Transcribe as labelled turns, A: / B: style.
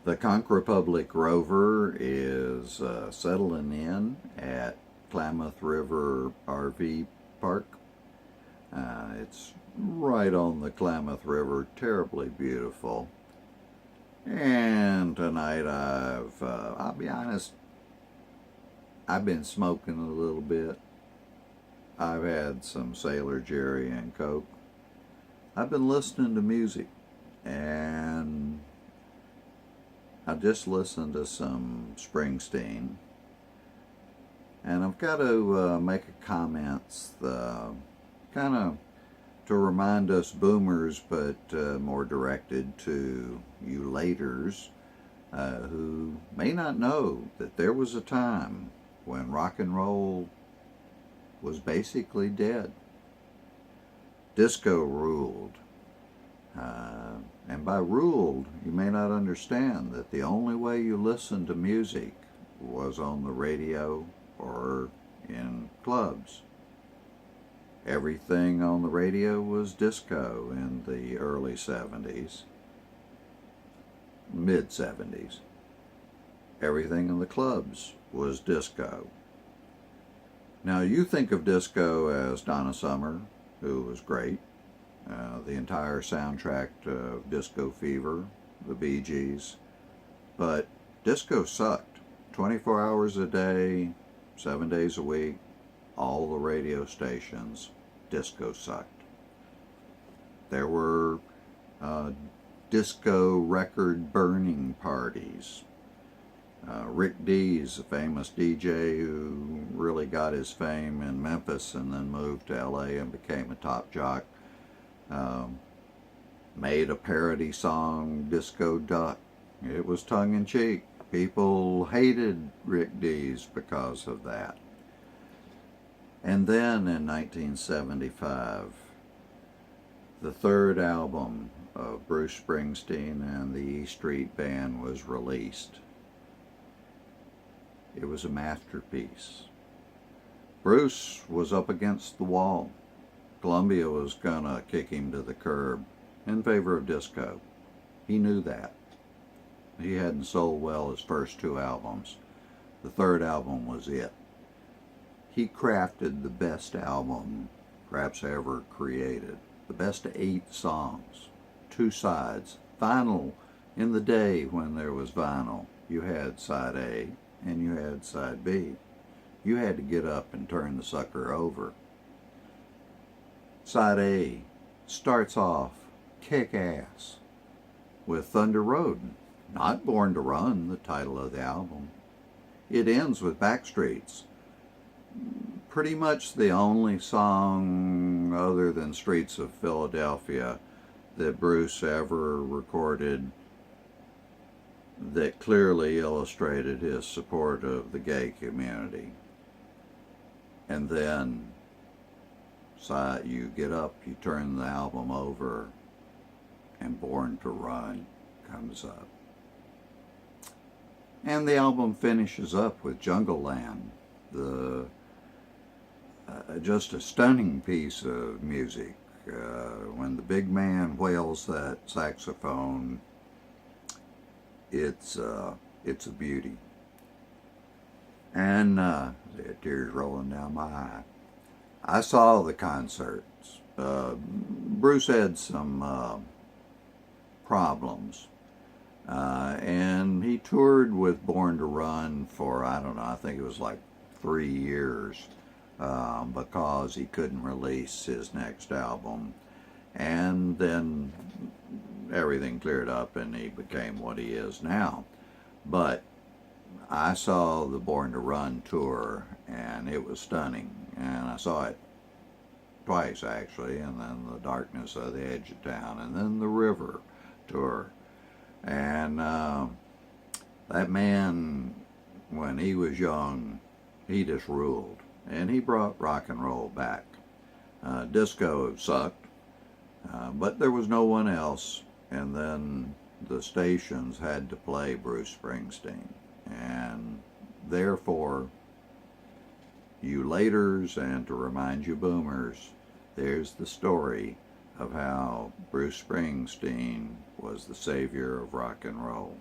A: The Conch Republic rover is settling in at Klamath River RV Park. It's right on the Klamath River, terribly beautiful. And tonight I'll be honest, I've been smoking a little bit. I've had some Sailor Jerry and Coke. I've been listening to music, and I just listened to some Springsteen, and I've got to make a comments, kind of to remind us boomers, but more directed to you laters who may not know that there was a time when rock and roll was basically dead. Disco ruled. And by ruled, you may not understand that the only way you listened to music was on the radio or in clubs. Everything on the radio was disco in the early 70s, mid 70s. Everything in the clubs was disco. Now you think of disco as Donna Summer, who was great, the entire soundtrack of Disco Fever, the Bee Gees, but disco sucked. 24 hours a day, 7 days a week, all the radio stations, disco sucked. There were disco record burning parties. Rick Dees, a famous DJ who really got his fame in Memphis and then moved to LA and became a top jock, made a parody song, Disco Duck. It was tongue-in-cheek. People hated Rick Dees because of that. And then in 1975, the third album of Bruce Springsteen and the E Street Band was released. It was a masterpiece. Bruce was up against the wall. Columbia was gonna kick him to the curb in favor of disco. He knew that. He hadn't sold well his first two albums. The third album was it. He crafted the best album perhaps ever created. The best 8 songs, 2 sides. Vinyl, in the day when there was vinyl, you had side A and you had side B. You had to get up and turn the sucker over. Side A starts off kick-ass with Thunder Road, not Born to Run, the title of the album. It ends with Backstreets, pretty much the only song other than Streets of Philadelphia that Bruce ever recorded that clearly illustrated his support of the gay community. And then you get up, you turn the album over, and Born to Run comes up. And the album finishes up with Jungle Land, just a stunning piece of music. When the big man wails that saxophone, it's a beauty. And tears rolling down my eye. I saw the concerts. Bruce had some problems. And he toured with Born to Run for, I don't know, I think it was like 3 years, because he couldn't release his next album. And then everything cleared up and he became what he is now. But I saw the Born to Run tour and it was stunning. And I saw it twice actually, and then the Darkness of the Edge of Town, and then the River tour. And that man, when he was young, he just ruled. And he brought rock and roll back. Disco sucked, but there was no one else. And then the stations had to play Bruce Springsteen. And therefore, you laters, and to remind you boomers, there's the story of how Bruce Springsteen was the savior of rock and roll.